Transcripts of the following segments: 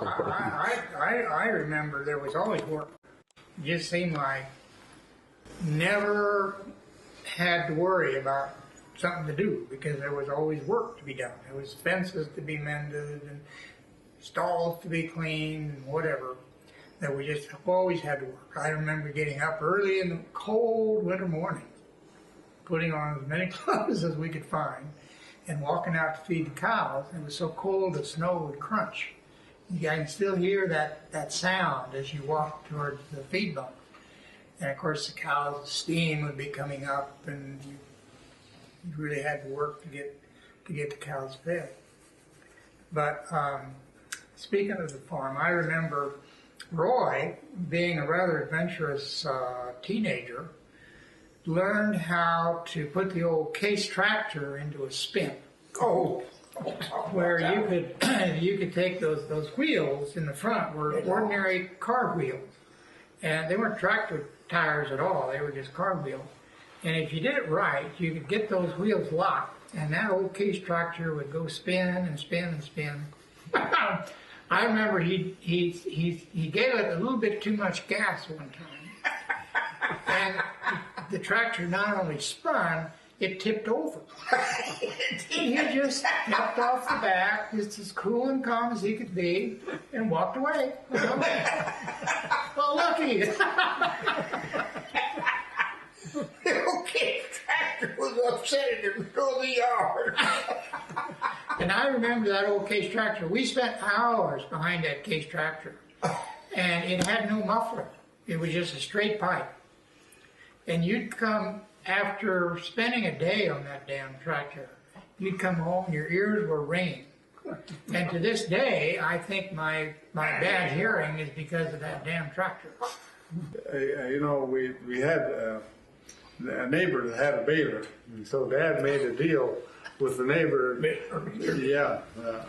I remember there was always work. It just seemed like never had to worry about something to do because there was always work to be done. There was fences to be mended and stalls to be cleaned and whatever. That we just always had to work. I remember getting up early in the cold winter morning, putting on as many clothes as we could find, and walking out to feed the cows. It was so cold the snow would crunch. I can still hear that sound as you walk towards the feed bunk. And of course the cows' steam would be coming up, and you really had to work to get the cows fed. But speaking of the farm, I remember Roy, being a rather adventurous teenager, learned how to put the old Case tractor into a spin. Oh, where you could take those wheels in the front were ordinary car wheels, and they weren't tractor tires at all. They were just car wheels. And if you did it right, you could get those wheels locked, and that old Case tractor would go spin and spin and spin. I remember he gave it a little bit too much gas one time, and the tractor not only spun, it tipped over. He just stepped off the back, just as cool and calm as he could be, and walked away. Well, lucky. okay, tractor was upset in the middle of the yard. And I remember that old Case tractor. We spent hours behind that Case tractor, and it had no muffler. It was just a straight pipe. And you'd come, after spending a day on that damn tractor, you'd come home, your ears were ringing. And to this day, I think my bad hearing is because of that damn tractor. You know, we had a neighbor that had a baler, and so Dad made a deal with the neighbor. Yeah,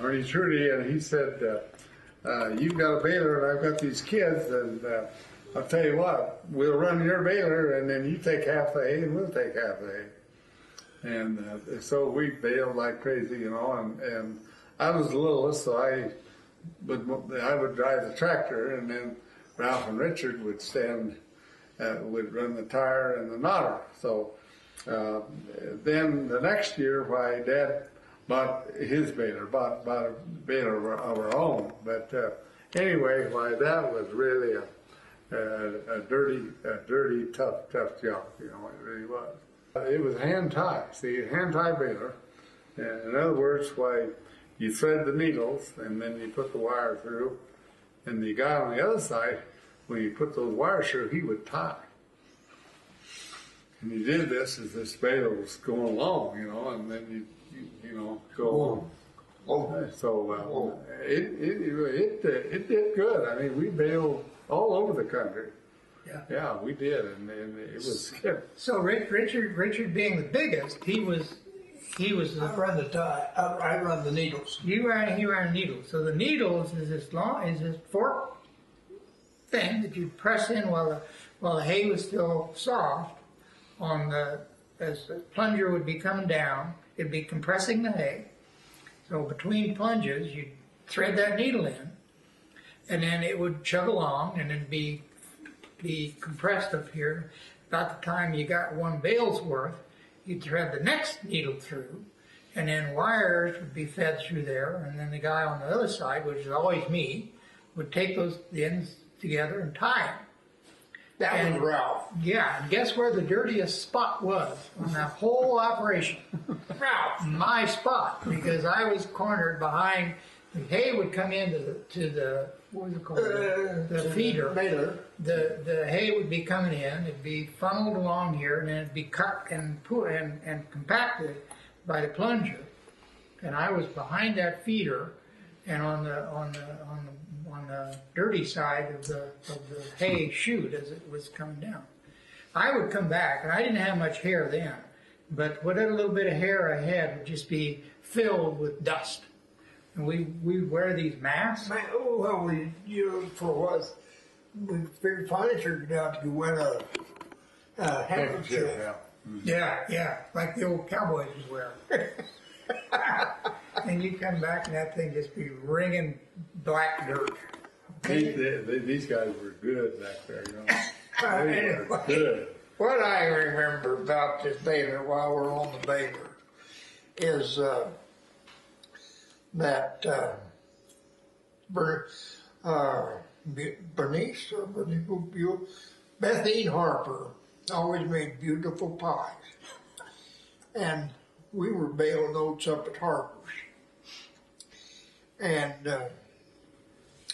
Ernie Trudy, and he said, "You've got a baler, and I've got these kids, and I'll tell you what, we'll run your baler, and then you take half the hay, and we'll take half the hay." And so we baled like crazy, you know, and I was the littlest, so I would drive the tractor, and then Ralph and Richard would would run the tire and the knotter. So then the next year, why Dad bought his baler, bought a baler of our own. But anyway, why that was really a dirty, tough job. You know, it really was. It was hand tie. See, hand tie baler. In other words, why you thread the needles and then you put the wire through, and the guy on the other side, when you put those wires through, he would tie. And he did this as this baler was going along, you know, and then you know, go on. So it did good. I mean, we baled all over the country. Yeah, we did, and it was scary. So Richard being the biggest, he was I run the tie. I run the needles. He ran needles. So the needles is this fork thing that you press in while the hay was still soft. As the plunger would be coming down, it'd be compressing the hay. So between plunges, you'd thread that needle in, and then it would chug along, and then be compressed up here. About the time you got one bale's worth, you'd thread the next needle through, and then wires would be fed through there, and then the guy on the other side, which is always me, would take the ends together and tie them. That was Ralph. Yeah, and guess where the dirtiest spot was on that whole operation? Ralph. My spot, because I was cornered behind. The hay would come into the what was it called? The feeder. Baler. The hay would be coming in. It'd be funneled along here, and then it'd be cut and compacted by the plunger. And I was behind that feeder, and on the dirty side of the hay chute as it was coming down. I would come back, and I didn't have much hair then, but whatever little bit of hair I had would just be filled with dust. And we wear these masks. Well, we figured finally figured out to wear a handkerchief. Yeah, like the old cowboys was wearing. and you come back and that thing just be ringing black dirt. These guys were good back there, you know. They were Anyway, good. what I remember about this baler while we're on the baler is that Bernice or Bethine Harper always made beautiful pies. And we were baling oats up at Harper's. And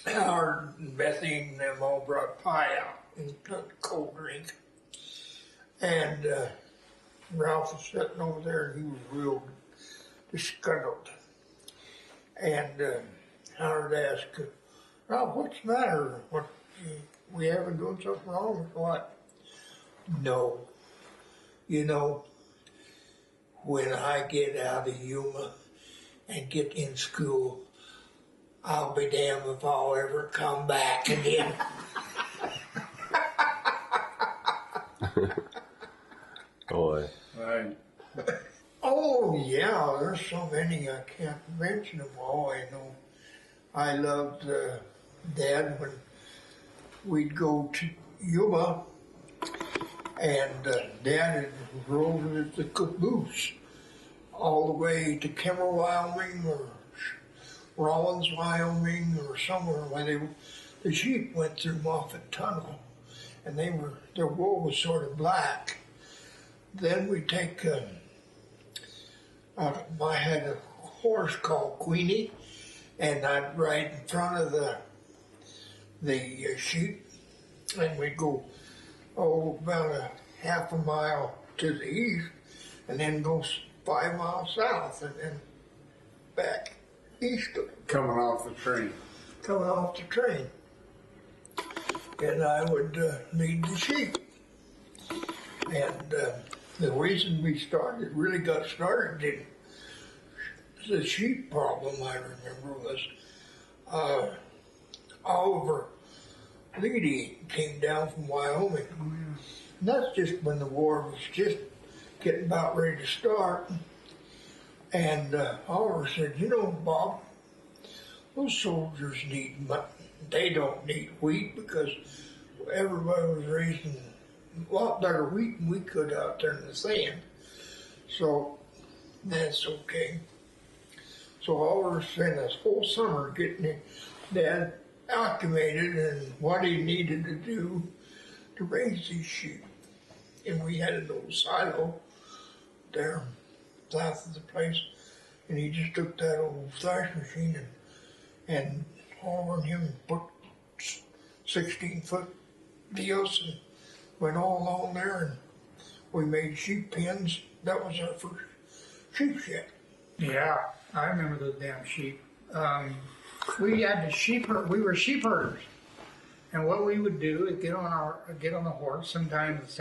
Howard and Bethine and them all brought pie out and took a cold drink. And Ralph was sitting over there and he was real disgruntled. And Howard asked, Ralph, what's the matter? What, we haven't done something wrong or what? No. You know, when I get out of Yuma and get in school, I'll be damned if I'll ever come back again. Boy. Right. Oh, yeah, there's so many I can't mention them all. I know I loved Dad when we'd go to Yuma and Dad had rolled with the caboose all the way to Kemmer, Wyoming or Rollins, Wyoming or somewhere where the sheep went through Moffat Tunnel and their wool was sort of black. Then we take I had a horse called Queenie, and I'd ride in front of the sheep, and we'd go about a half a mile to the east, and then go 5 miles south, and then back east Coming off the train. coming off the train. And I would lead the sheep. And the reason we really got started in the sheep problem, I remember, was Oliver Leedy came down from Wyoming. And that's just when the war was just getting about ready to start. And Oliver said, you know, Bob, those soldiers need money. They don't need wheat because everybody was raising a lot better wheat than we could out there in the sand. So that's okay. So Oliver spent this whole summer getting Dad acclimated and what he needed to do to raise these sheep. And we had an old silo there south of the place, and he just took that old thrash machine and Oliver and him put 16-foot deals and went all along there, and we made sheep pens. That was our first sheep shed. Yeah, I remember those damn sheep. We had we were sheep herders. And what we would do is get on the horse, sometimes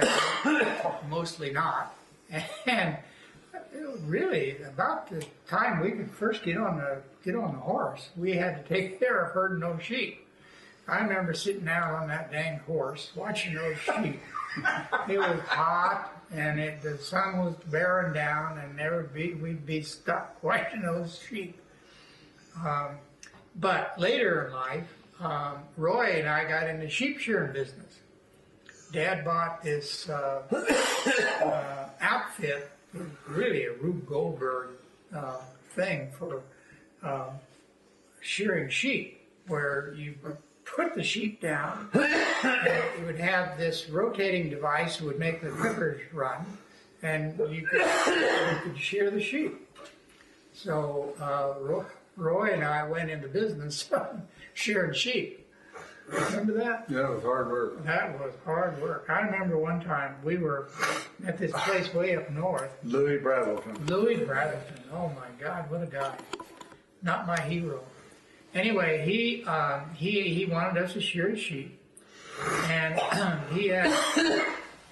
mostly not. And really, about the time we could first get on the horse, we had to take care of herding those sheep. I remember sitting down on that dang horse watching those sheep. It was hot and the sun was bearing down, and we'd be stuck watching those sheep. But later in life, Roy and I got in the sheep shearing business. Dad bought this outfit, really a Rube Goldberg thing for shearing sheep, where you put the sheep down, and it would have this rotating device that would make the clippers run, and you could shear the sheep. So Roy and I went into business shearing sheep. Remember that? Yeah, it was hard work. That was hard work. I remember one time we were at this place way up north. Louis Brazelton. Louis Brazelton. Oh my God, what a guy! Not my hero. Anyway, he wanted us to shear the sheep, and he had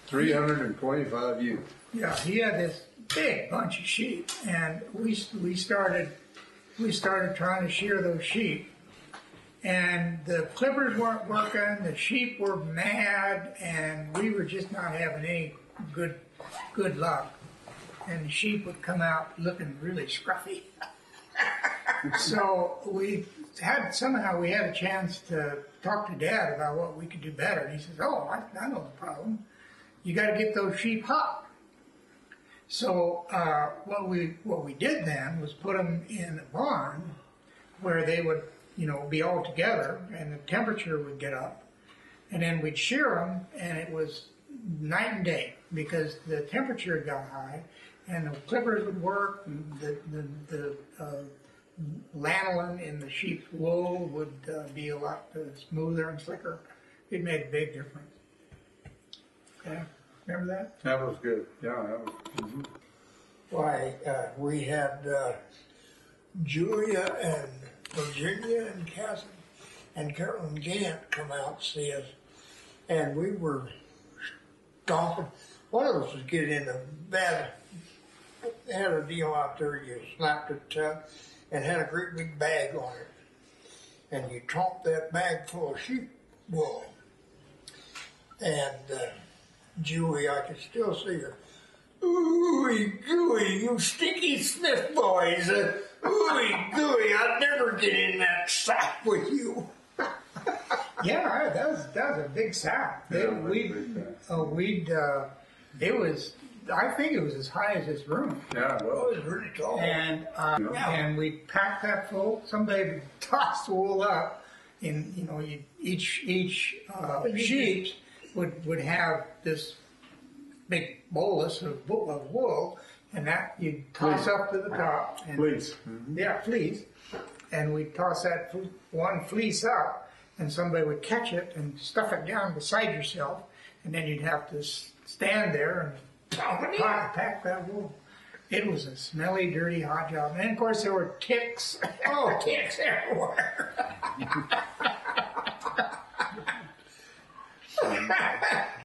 325 youth. Yeah, he had this big bunch of sheep, and we started trying to shear those sheep, and the clippers weren't working, the sheep were mad, and we were just not having any good luck, and the sheep would come out looking really scruffy. So somehow we had a chance to talk to Dad about what we could do better. And he says, "Oh, I know the problem. You got to get those sheep hot." So what we did then was put them in a barn where they would, be all together, and the temperature would get up, and then we'd shear them, and it was night and day because the temperature got high, and the clippers would work, and the lanolin in the sheep's wool would be a lot smoother and slicker. It made a big difference. Okay, remember that? That was good. Yeah, that was. Mhm. Why, we had Julia and Virginia and Cassie and Carolyn Gant come out and see us, and we were stomping. One of us was getting in a bad, had a deal out there, you slapped it and had a great big bag on it, and you trumped that bag full of sheep wool. And Julie, I can still see her. Ooey gooey, you stinky Smith boys. Ooey gooey, I'd never get in that sack with you. Yeah, that was a big sack. Yeah, it was a big sack. It was, I think it was as high as this room. Yeah, It well, was really tall. And we packed that full. Somebody would toss the wool up, and each sheep would have this big bolus of wool, and that you'd toss up to the top. And, please. Yeah, fleece. And we'd toss that one fleece up, and somebody would catch it and stuff it down beside yourself, and then you'd have to stand there and pack that wool. It was a smelly, dirty, hot job. And of course there were ticks. Oh, ticks everywhere.